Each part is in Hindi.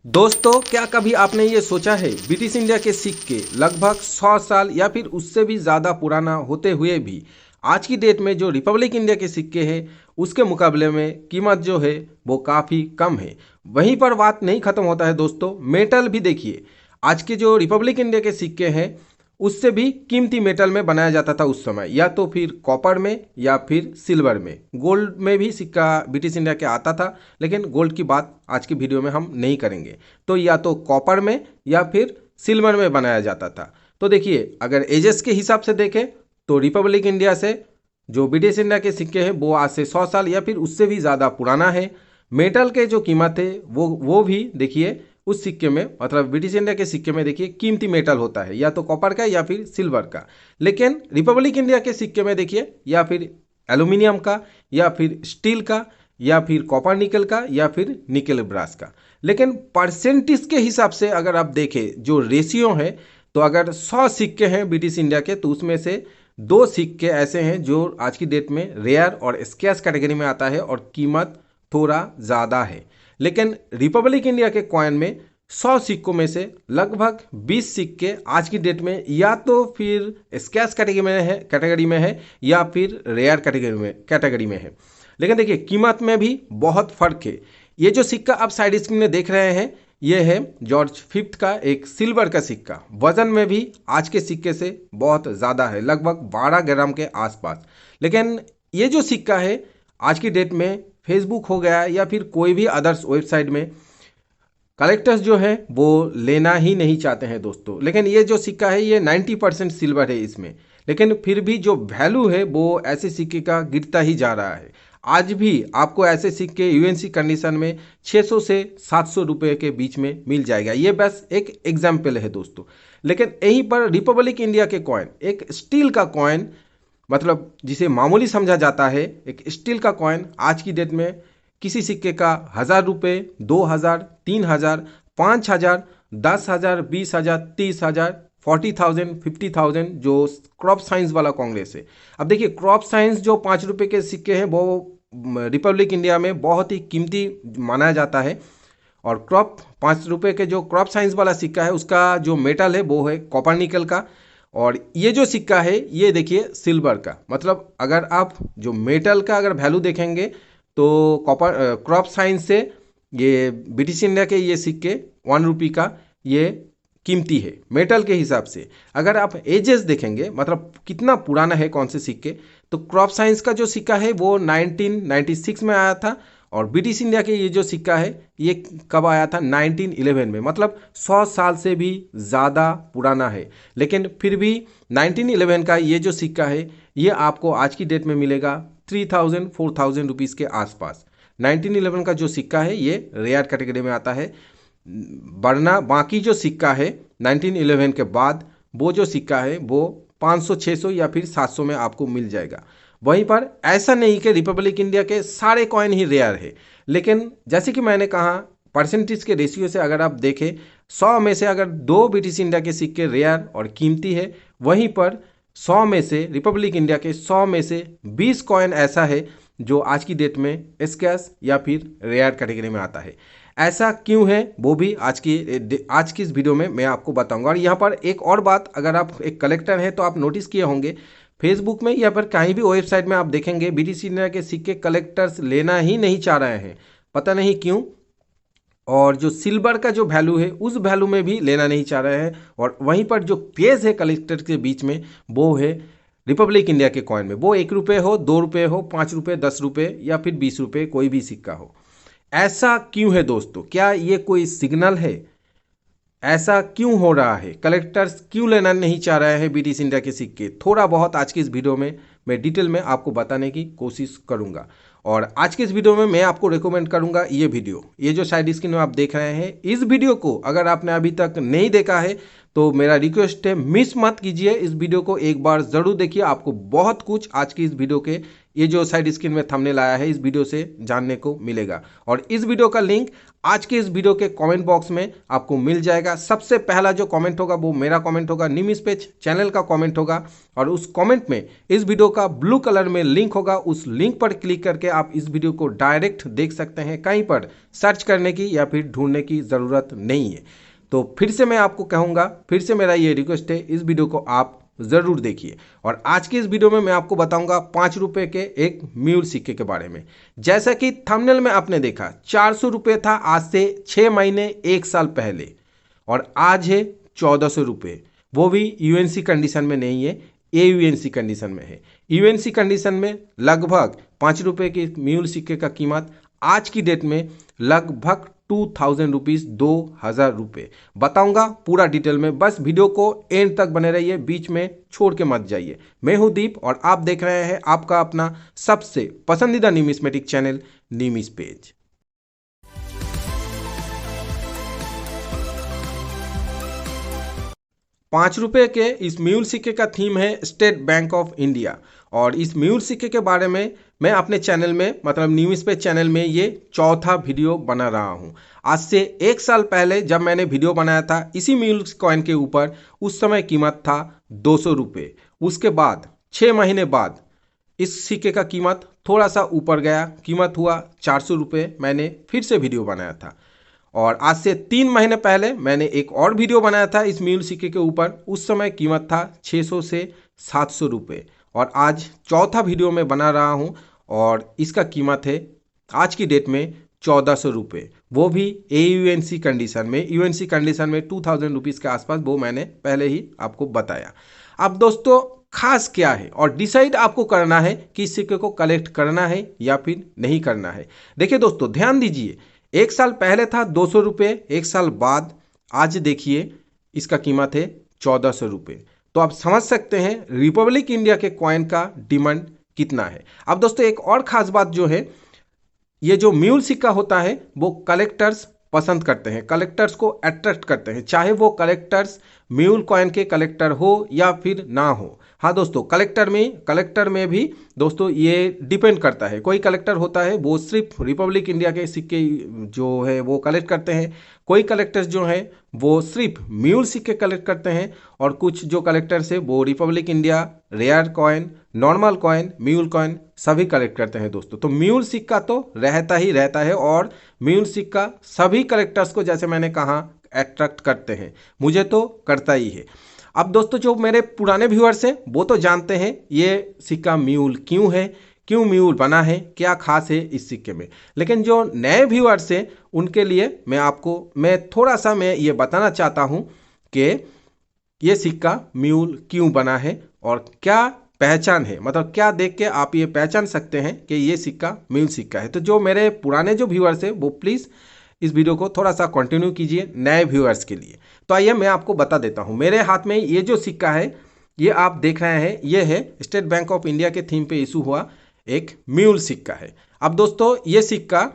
दोस्तों, क्या कभी आपने ये सोचा है ब्रिटिश इंडिया के सिक्के लगभग 100 साल या फिर उससे भी ज़्यादा पुराना होते हुए भी आज की डेट में जो रिपब्लिक इंडिया के सिक्के हैं उसके मुकाबले में कीमत जो है वो काफ़ी कम है। वहीं पर बात नहीं ख़त्म होता है दोस्तों, मेटल भी देखिए। आज के जो रिपब्लिक इंडिया के सिक्के हैं उससे भी कीमती मेटल में बनाया जाता था उस समय, या तो फिर कॉपर में या फिर सिल्वर में। गोल्ड में भी सिक्का ब्रिटिश इंडिया के आता था, लेकिन गोल्ड की बात आज की वीडियो में हम नहीं करेंगे। तो या तो कॉपर में या फिर सिल्वर में बनाया जाता था। तो देखिए, अगर एजेस के हिसाब से देखें तो रिपब्लिक इंडिया से जो ब्रिटिश इंडिया के सिक्के हैं वो आज से 100 साल या फिर उससे भी ज़्यादा पुराना है। मेटल के जो कीमत है वो भी देखिए उस सिक्के में, मतलब ब्रिटिश इंडिया के सिक्के में देखिए कीमती मेटल होता है, या तो कॉपर का या फिर सिल्वर का। लेकिन रिपब्लिक इंडिया के सिक्के में देखिए या फिर एल्यूमिनियम का, या फिर स्टील का, या फिर कॉपर निकल का, या फिर निकल ब्रास का। लेकिन परसेंटेज के हिसाब से अगर आप देखें जो रेशियो है, तो अगर 100 सिक्के हैं ब्रिटिश इंडिया के तो उसमें से 2 सिक्के ऐसे हैं जो आज की डेट में रेयर और स्कैर्स कैटेगरी में आता है और कीमत थोड़ा ज़्यादा है। लेकिन रिपब्लिक इंडिया के कॉइन में 100 सिक्कों में से लगभग 20 सिक्के आज की डेट में या तो फिर स्कैर्स कैटेगरी में है या फिर रेयर कैटेगरी में है। लेकिन देखिए कीमत में भी बहुत फर्क है। ये जो सिक्का आप साइड स्क्रीन में देख रहे हैं ये है जॉर्ज फिफ्थ का एक सिल्वर का सिक्का। वजन में भी आज के सिक्के से बहुत ज़्यादा है, लगभग 12 ग्राम के आसपास। लेकिन ये जो सिक्का है आज की डेट में फेसबुक हो गया या फिर कोई भी अदर्स वेबसाइट में कलेक्टर्स जो है वो लेना ही नहीं चाहते हैं दोस्तों। लेकिन ये जो सिक्का है ये 90% सिल्वर है इसमें, लेकिन फिर भी जो वैल्यू है वो ऐसे सिक्के का गिरता ही जा रहा है। आज भी आपको ऐसे सिक्के यूएनसी कंडीशन में 600 से 700 रुपये के बीच में मिल जाएगा। ये बस एक एग्जाम्पल है दोस्तों। लेकिन यहीं पर रिपब्लिक इंडिया के कॉइन, एक स्टील का कॉइन, मतलब जिसे मामूली समझा जाता है, एक स्टील का कॉइन आज की डेट में किसी सिक्के का 1000 रुपये, 2000, 3000, 5000, 10,000, 20,000, 30,000, 40,000, 50,000 जो क्रॉप साइंस वाला कांग्रेस है। अब देखिए क्रॉप साइंस जो 5 रुपये के सिक्के हैं वो रिपब्लिक इंडिया में बहुत ही कीमती माना जाता है। और क्रॉप 5 रुपये के जो क्रॉप साइंस वाला सिक्का है उसका जो मेटल है वो है कॉपर निकल का। और ये जो सिक्का है ये देखिए सिल्वर का। मतलब अगर आप जो मेटल का अगर वैल्यू देखेंगे तो कॉपर क्रॉप साइंस से ये ब्रिटिश इंडिया के ये सिक्के 1 रुपये का ये कीमती है मेटल के हिसाब से। अगर आप एजेस देखेंगे, मतलब कितना पुराना है कौन से सिक्के, तो क्रॉप साइंस का जो सिक्का है वो 1996 में आया था। और ब्रिटिश इंडिया के ये जो सिक्का है ये कब आया था? 1911 में, मतलब 100 साल से भी ज़्यादा पुराना है। लेकिन फिर भी 1911 का ये जो सिक्का है ये आपको आज की डेट में मिलेगा 3000 4000 रुपीज़ के आसपास। 1911 का जो सिक्का है ये रेयर कैटेगरी में आता है, वरना बाकी जो सिक्का है 1911 के बाद वो जो सिक्का है वो 500 600 या फिर 700 में आपको मिल जाएगा। वहीं पर ऐसा नहीं कि रिपब्लिक इंडिया के सारे कॉइन ही रेयर है, लेकिन जैसे कि मैंने कहा परसेंटेज के रेशियो से अगर आप देखें 100 में से अगर 2 ब्रिटिश इंडिया के सिक्के रेयर और कीमती है, वहीं पर 100 में से रिपब्लिक इंडिया के 100 में से 20 कॉइन ऐसा है जो आज की डेट में स्कैर्स या फिर रेयर कैटेगरी में आता है। ऐसा क्यों है वो भी आज की इस वीडियो में मैं आपको बताऊंगा। और यहाँ पर एक और बात, अगर आप एक कलेक्टर हैं तो आप नोटिस किए होंगे फेसबुक में या फिर कहीं भी वेबसाइट में आप देखेंगे ब्रिटिश इंडिया के सिक्के कलेक्टर्स लेना ही नहीं चाह रहे हैं, पता नहीं क्यों। और जो सिल्वर का जो वैल्यू है उस वैल्यू में भी लेना नहीं चाह रहे हैं। और वहीं पर जो क्रेज है कलेक्टर के बीच में वो है रिपब्लिक इंडिया के कॉइन में, वो 1 रुपये हो, 2 रुपये हो, 5 रुपये, 10 रुपये या फिर 20 रुपये, कोई भी सिक्का हो। ऐसा क्यों है दोस्तों? क्या ये कोई सिग्नल है? ऐसा क्यों हो रहा है? कलेक्टर्स क्यों लेना नहीं चाह रहे हैं ब्रिटिश इंडिया के सिक्के? थोड़ा बहुत आज की इस वीडियो में मैं डिटेल में आपको बताने की कोशिश करूंगा। और आज के इस वीडियो में मैं आपको रिकमेंड करूंगा ये वीडियो, ये जो साइड स्क्रीन में आप देख रहे हैं, इस वीडियो को अगर आपने अभी तक नहीं देखा है तो मेरा रिक्वेस्ट है मिस मत कीजिए, इस वीडियो को एक बार ज़रूर देखिए। आपको बहुत कुछ आज की इस वीडियो के ये जो साइड स्क्रीन में थंबनेल आया है इस वीडियो से जानने को मिलेगा। और इस वीडियो का लिंक आज के इस वीडियो के कमेंट बॉक्स में आपको मिल जाएगा। सबसे पहला जो कमेंट होगा वो मेरा कमेंट होगा, निमिष पेज चैनल का कमेंट होगा, और उस कमेंट में इस वीडियो का ब्लू कलर में लिंक होगा। उस लिंक पर क्लिक करके आप इस वीडियो को डायरेक्ट देख सकते हैं, कहीं पर सर्च करने की या फिर ढूंढने की ज़रूरत नहीं है। तो फिर से मैं आपको कहूँगा, फिर से मेरा ये रिक्वेस्ट है, इस वीडियो को आप ज़रूर देखिए। और आज की इस वीडियो में मैं आपको बताऊंगा 5 रुपये के एक म्यूल सिक्के के बारे में। जैसा कि थंबनेल में आपने देखा 400 रुपये था आज से 6 महीने 1 साल पहले, और आज है 1400 रुपये। वो भी यूएनसी कंडीशन में नहीं है, AUNC कंडीशन में है। यूएनसी कंडीशन में लगभग 5 रुपये के म्यूल सिक्के का कीमत आज की डेट में लगभग 2000 रुपीज़, 2000 रुपये। बताऊंगा पूरा डिटेल में, बस वीडियो को एंड तक बने रहिए, बीच में छोड़ के मत जाइए। मैं हूं दीप और आप देख रहे हैं आपका अपना सबसे पसंदीदा न्यूमिस्मेटिक चैनल निमिष पेज। ₹5 के इस म्यूल सिक्के का थीम है स्टेट बैंक ऑफ इंडिया। और इस म्यूल सिक्के के बारे में मैं अपने चैनल में, मतलब निमिष पेज चैनल में, ये चौथा वीडियो बना रहा हूँ। आज से 1 साल पहले जब मैंने वीडियो बनाया था इसी म्यूल कॉइन के ऊपर, उस समय कीमत था 200 रुपये। उसके बाद 6 महीने बाद इस सिक्के का कीमत थोड़ा सा ऊपर गया, कीमत हुआ 400 रुपये। मैंने फिर से वीडियो बनाया था। और आज से 3 महीने पहले मैंने एक और वीडियो बनाया था इस म्यूल सिक्के के ऊपर, उस समय कीमत था 600 से 700 रुपये। और आज चौथा वीडियो में बना रहा हूँ और इसका कीमत है आज की डेट में 1400 रुपये, वो भी AUNC कंडीशन में। यूएनसी कंडीशन में 2000 रुपीज़ के आसपास, वो मैंने पहले ही आपको बताया। अब दोस्तों खास क्या है और डिसाइड आपको करना है कि इस सिक्के को कलेक्ट करना है या फिर नहीं करना है। देखिए दोस्तों, ध्यान दीजिए, 1 साल पहले था 200 रुपये, 1 साल बाद आज देखिए इसका कीमत है 1400 रुपये। तो आप समझ सकते हैं रिपब्लिक इंडिया के कॉइन का डिमांड कितना है। अब दोस्तों एक और ख़ास बात जो है, ये जो म्यूल सिक्का होता है वो कलेक्टर्स पसंद करते हैं, कलेक्टर्स को अट्रैक्ट करते हैं, चाहे वो कलेक्टर्स म्यूल कॉइन के कलेक्टर हो या फिर ना हो। हाँ दोस्तों, कलेक्टर में भी दोस्तों ये डिपेंड करता है। कोई कलेक्टर होता है वो सिर्फ रिपब्लिक इंडिया के सिक्के जो है वो कलेक्ट करते हैं, कोई कलेक्टर्स जो हैं वो सिर्फ म्यूल सिक्के कलेक्ट करते हैं, और कुछ जो कलेक्टर्स है वो republic India, rare coin, normal coin, mule coin सभी कलेक्ट करते हैं दोस्तों। तो म्यूल सिक्का तो रहता ही रहता है, और म्यूल सिक्का सभी कलेक्टर्स को, जैसे मैंने कहा, अट्रैक्ट करते हैं। मुझे तो करता ही है। अब दोस्तों जो मेरे पुराने व्यूअर्स हैं वो तो जानते हैं ये सिक्का म्यूल क्यों है, क्यों म्यूल बना है, क्या खास है इस सिक्के में। लेकिन जो नए व्यूअर्स हैं उनके लिए मैं थोड़ा सा ये बताना चाहता हूँ कि ये सिक्का म्यूल क्यों बना है और क्या पहचान है, मतलब क्या देख के आप ये पहचान सकते हैं कि ये सिक्का म्यूल सिक्का है। तो जो मेरे पुराने जो व्यूअर्स हैं वो प्लीज़ इस वीडियो को थोड़ा सा कंटिन्यू कीजिए नए व्यूअर्स के लिए। तो आइए मैं आपको बता देता हूँ। मेरे हाथ में ये जो सिक्का है ये आप देख रहे हैं, ये है स्टेट बैंक ऑफ इंडिया के थीम पे इशू हुआ एक म्यूल सिक्का है। अब दोस्तों ये सिक्का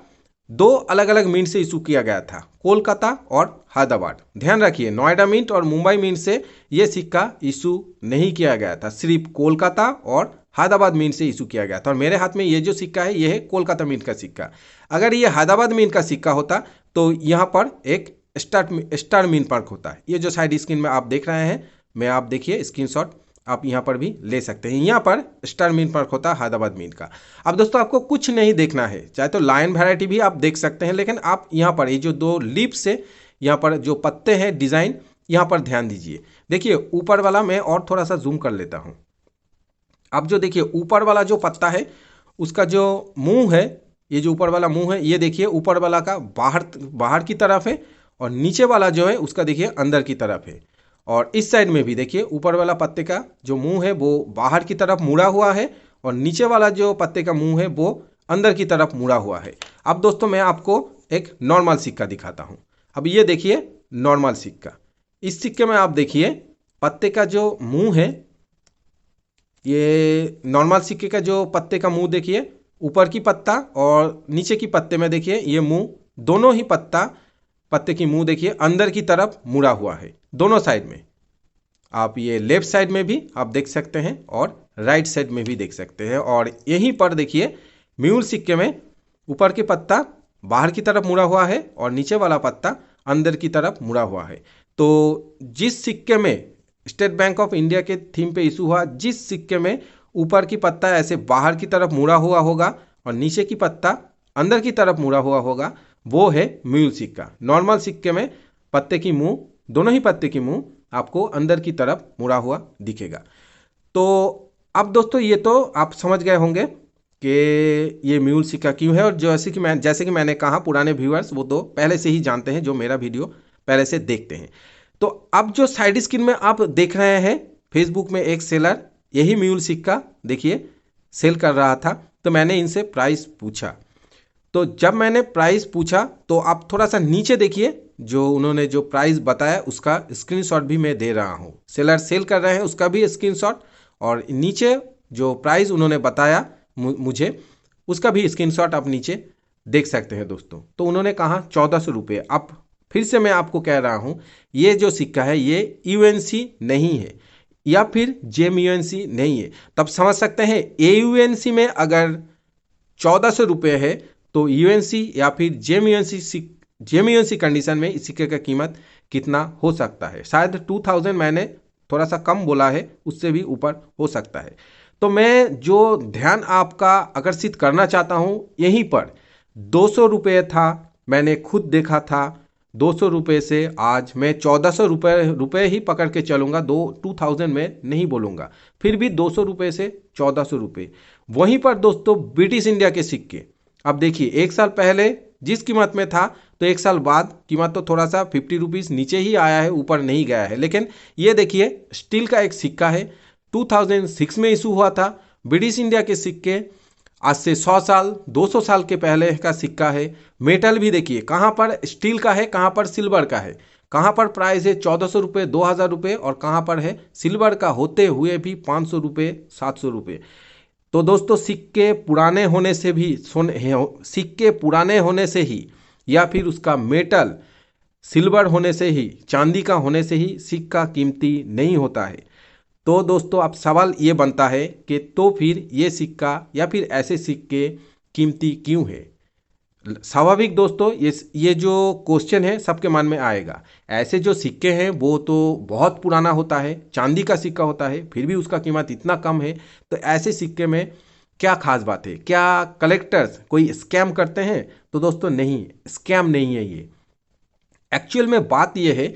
2 अलग अलग मिंट से इशू किया गया था, कोलकाता और हैदराबाद। ध्यान रखिए, नोएडा मिंट और मुंबई मिंट से ये सिक्का इशू नहीं किया गया था, सिर्फ कोलकाता और हैदराबाद मिंट से इशू किया गया था। और मेरे हाथ में ये जो सिक्का है ये है कोलकाता मिंट का सिक्का। अगर ये हैदराबाद मिंट का सिक्का होता तो यहाँ पर एक स्टार मिंट मार्क होता है। ये जो साइड स्क्रीन में आप देख रहे हैं, मैं आप देखिए स्क्रीनशॉट आप यहाँ पर भी ले सकते हैं, यहाँ पर स्टार मिंट मार्क होता है हैदराबाद मिंट का। अब दोस्तों आपको कुछ नहीं देखना है, चाहे तो लाइन वैरायटी भी आप देख सकते हैं, लेकिन आप यहाँ पर ये जो 2 लीव्स है, यहाँ पर जो पत्ते हैं डिज़ाइन, यहाँ पर ध्यान दीजिए। देखिए ऊपर वाला मैं और थोड़ा सा जूम कर लेता हूँ। अब जो देखिए ऊपर वाला जो पत्ता है उसका जो मुंह है, ये जो ऊपर वाला मुंह है, ये देखिए ऊपर वाला का बाहर की तरफ है, और नीचे वाला जो है उसका देखिए अंदर की तरफ है। और इस साइड में भी देखिए ऊपर वाला पत्ते का जो मुंह है वो बाहर की तरफ मुड़ा हुआ है, और नीचे वाला जो पत्ते का मुंह है वो अंदर की तरफ मुड़ा हुआ है। अब दोस्तों मैं आपको एक नॉर्मल सिक्का दिखाता हूँ। अब ये देखिए नॉर्मल सिक्का, इस सिक्के में आप देखिए पत्ते का जो मुंह है, ये नॉर्मल सिक्के का जो पत्ते का मुंह देखिए, ऊपर की पत्ता और नीचे की पत्ते में देखिए ये मुंह, दोनों ही पत्ते की मुंह देखिए अंदर की तरफ मुड़ा हुआ है दोनों साइड में। आप ये लेफ्ट साइड में भी आप देख सकते हैं और राइट साइड में भी देख सकते हैं। और यहीं पर देखिए म्यूल सिक्के में ऊपर की पत्ता बाहर की तरफ मुड़ा हुआ है और नीचे वाला पत्ता अंदर की तरफ मुड़ा हुआ है। तो जिस सिक्के में स्टेट बैंक ऑफ इंडिया के थीम पे इशू हुआ, जिस सिक्के में ऊपर की पत्ता ऐसे बाहर की तरफ मुड़ा हुआ होगा और नीचे की पत्ता अंदर की तरफ मुड़ा हुआ होगा, वो है म्यूल सिक्का। नॉर्मल सिक्के में पत्ते की मुंह, दोनों ही पत्ते की मुंह आपको अंदर की तरफ मुड़ा हुआ दिखेगा। तो अब दोस्तों ये तो आप समझ गए होंगे कि ये म्यूल सिक्का क्यों है। और जैसे कि मैंने कहा, पुराने व्यूअर्स वो तो पहले से ही जानते हैं, जो मेरा वीडियो पहले से देखते हैं। तो अब जो साइड स्क्रीन में आप देख रहे हैं, फेसबुक में एक सेलर यही म्यूल सिक्का देखिए सेल कर रहा था। तो मैंने इनसे प्राइस पूछा। तो जब मैंने प्राइस पूछा तो आप थोड़ा सा नीचे देखिए, जो उन्होंने जो प्राइस बताया उसका स्क्रीनशॉट भी मैं दे रहा हूँ। सेलर सेल कर रहे हैं उसका भी स्क्रीनशॉट, और नीचे जो प्राइस उन्होंने बताया मुझे उसका भी स्क्रीनशॉट आप नीचे देख सकते हैं दोस्तों। तो उन्होंने कहा 1400 रुपये। अब फिर से मैं आपको कह रहा हूँ, ये जो सिक्का है ये यूएनसी नहीं है या फिर जेएमयूएनसी नहीं है। तब समझ सकते हैं एयूएनसी में अगर 1400 रुपये है तो यूएनसी या फिर जेएमयूएनसी कंडीशन में इस सिक्के का कीमत कितना हो सकता है। शायद 2000 मैंने थोड़ा सा कम बोला है, उससे भी ऊपर हो सकता है। तो मैं जो ध्यान आपका आकर्षित करना चाहता हूँ, यहीं पर 200 रुपये था, मैंने खुद देखा था। 200 रुपये से आज मैं 1400 रुपये ही पकड़ के चलूँगा, 2000 में नहीं बोलूँगा। फिर भी 200 रुपये से 1400 रुपये। वहीं पर दोस्तों ब्रिटिश इंडिया के सिक्के, अब देखिए एक साल पहले जिस कीमत में था, तो एक साल बाद कीमत तो थोड़ा सा 50 रुपीज़ नीचे ही आया है, ऊपर नहीं गया है। लेकिन ये देखिए स्टील का एक सिक्का है, 2006 में इशू हुआ था। ब्रिटिश इंडिया के सिक्के आज से 100 साल 200 साल के पहले का सिक्का है। मेटल भी देखिए कहाँ पर स्टील का है, कहाँ पर सिल्वर का है, कहाँ पर प्राइस है 1400 रुपये 2000 रुपये, और कहाँ पर है सिल्वर का होते हुए भी 500 रुपये 700 रुपये। तो दोस्तों सिक्के पुराने होने से भी सिक्के पुराने होने से ही या फिर उसका मेटल सिल्वर होने से ही, चांदी का होने से ही सिक्का कीमती नहीं होता है। तो दोस्तों अब सवाल ये बनता है कि तो फिर ये सिक्का या फिर ऐसे सिक्के कीमती क्यों है। स्वाभाविक दोस्तों ये जो क्वेश्चन है सबके मन में आएगा। ऐसे जो सिक्के हैं वो तो बहुत पुराना होता है, चांदी का सिक्का होता है, फिर भी उसका कीमत इतना कम है। तो ऐसे सिक्के में क्या खास बात है? क्या कलेक्टर्स कोई स्कैम करते हैं? तो दोस्तों नहीं, स्कैम नहीं है ये। एक्चुअल में बात यह है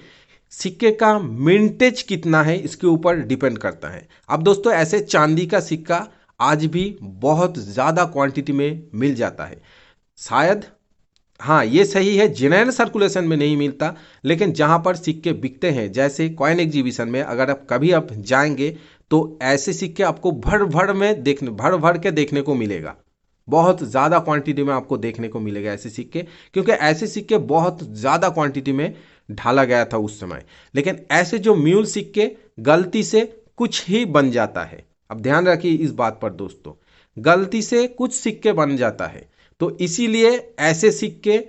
सिक्के का मिंटेज कितना है इसके ऊपर डिपेंड करता है। अब दोस्तों ऐसे चांदी का सिक्का आज भी बहुत ज़्यादा क्वांटिटी में मिल जाता है। शायद हाँ ये सही है जनरल सर्कुलेशन में नहीं मिलता, लेकिन जहाँ पर सिक्के बिकते हैं जैसे कॉइन एग्जीबिशन में अगर आप कभी जाएंगे तो ऐसे सिक्के आपको भर भर के देखने को मिलेगा। बहुत ज़्यादा क्वांटिटी में आपको देखने को मिलेगा ऐसे सिक्के, क्योंकि ऐसे सिक्के बहुत ज़्यादा क्वांटिटी में ढाला गया था उस समय। लेकिन ऐसे जो म्यूल सिक्के गलती से कुछ ही बन जाता है। अब ध्यान रखिए इस बात पर दोस्तों, गलती से कुछ सिक्के बन जाता है। तो इसीलिए ऐसे सिक्के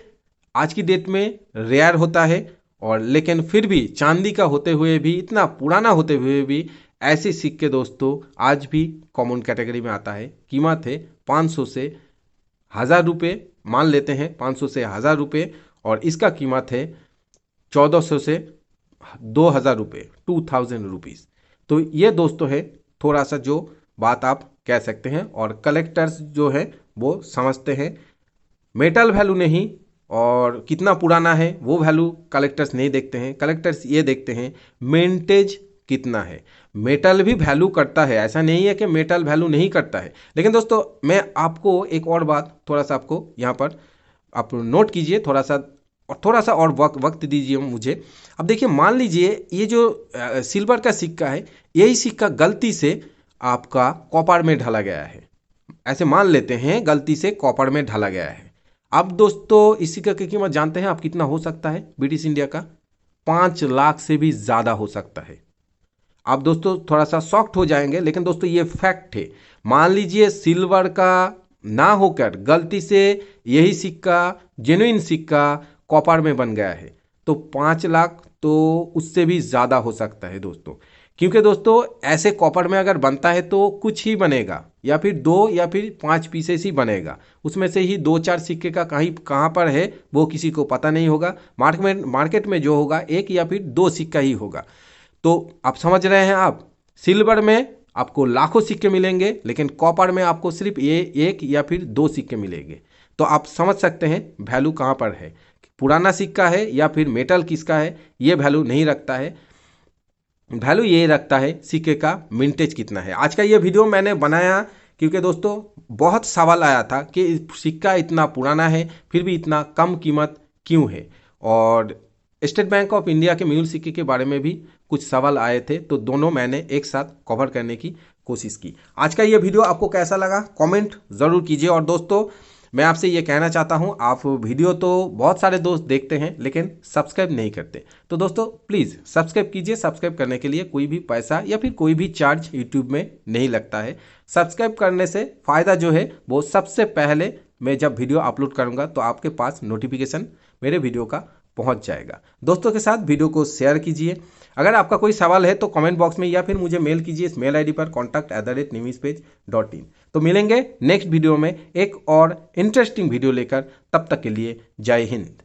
आज की डेट में रेयर होता है। और लेकिन फिर भी चांदी का होते हुए भी, इतना पुराना होते हुए भी ऐसे सिक्के दोस्तों आज भी कॉमन कैटेगरी में आता है। कीमत है 500 से 1000 रुपये, मान लेते हैं 500 से 1000 रुपये, और इसका कीमत है 1400 से 2000 रुपये, 2000 रुपीज़। तो ये दोस्तों है थोड़ा सा जो बात आप कह सकते हैं। और कलेक्टर्स जो है वो समझते हैं मेटल वैल्यू नहीं, और कितना पुराना है वो वैल्यू कलेक्टर्स नहीं देखते हैं। कलेक्टर्स ये देखते हैं मिंटेज कितना है। मेटल भी वैल्यू करता है, ऐसा नहीं है कि मेटल वैल्यू नहीं करता है। लेकिन दोस्तों मैं आपको एक और बात थोड़ा सा आपको यहाँ पर आप नोट कीजिए, थोड़ा सा और वक्त दीजिए मुझे। अब देखिए मान लीजिए ये जो सिल्वर का सिक्का है, यही सिक्का गलती से आपका कॉपर में ढला गया है। ऐसे मान लेते हैं गलती से कॉपर में ढला गया है। अब दोस्तों इस सिक्के की कीमत जानते हैं आप कितना हो सकता है? ब्रिटिश इंडिया का 5 लाख से भी ज़्यादा हो सकता है। आप दोस्तों थोड़ा सा शॉक्ड हो जाएंगे, लेकिन दोस्तों ये फैक्ट है। मान लीजिए सिल्वर का ना होकर गलती से यही सिक्का, जेन्युइन सिक्का कॉपर में बन गया है, तो 5 लाख तो उससे भी ज़्यादा हो सकता है दोस्तों। क्योंकि दोस्तों ऐसे कॉपर में अगर बनता है तो कुछ ही बनेगा, या फिर 2 या फिर 5 पीसेस ही बनेगा, उसमें से ही 2-4 सिक्के का कहाँ पर है वो किसी को पता नहीं होगा। मार्केट में जो होगा 1 या फिर 2 सिक्का ही होगा। तो आप समझ रहे हैं, आप सिल्वर में आपको लाखों सिक्के मिलेंगे, लेकिन कॉपर में आपको सिर्फ ये 1 या फिर 2 सिक्के मिलेंगे। तो आप समझ सकते हैं वैल्यू कहाँ पर है, पुराना सिक्का है या फिर मेटल किसका है, ये वैल्यू नहीं रखता है। वैल्यू ये रखता है सिक्के का मिंटेज कितना है। आज का ये वीडियो मैंने बनाया क्योंकि दोस्तों बहुत सवाल आया था कि सिक्का इतना पुराना है फिर भी इतना कम कीमत क्यों है, और स्टेट बैंक ऑफ इंडिया के म्यूल सिक्के के बारे में भी कुछ सवाल आए थे, तो दोनों मैंने एक साथ कवर करने की कोशिश की। आज का ये वीडियो आपको कैसा लगा कमेंट ज़रूर कीजिए। और दोस्तों मैं आपसे ये कहना चाहता हूँ, आप वीडियो तो बहुत सारे दोस्त देखते हैं लेकिन सब्सक्राइब नहीं करते, तो दोस्तों प्लीज़ सब्सक्राइब कीजिए। सब्सक्राइब करने के लिए कोई भी पैसा या फिर कोई भी चार्ज यूट्यूब में नहीं लगता है। सब्सक्राइब करने से फ़ायदा जो है वो सबसे पहले मैं जब वीडियो अपलोड करूँगा तो आपके पास नोटिफिकेशन मेरे वीडियो का पहुंच जाएगा। दोस्तों के साथ वीडियो को शेयर कीजिए। अगर आपका कोई सवाल है तो कमेंट बॉक्स में या फिर मुझे मेल कीजिए इस मेल आईडी पर contact@nimispage.in। तो मिलेंगे नेक्स्ट वीडियो में एक और इंटरेस्टिंग वीडियो लेकर, तब तक के लिए जय हिंद।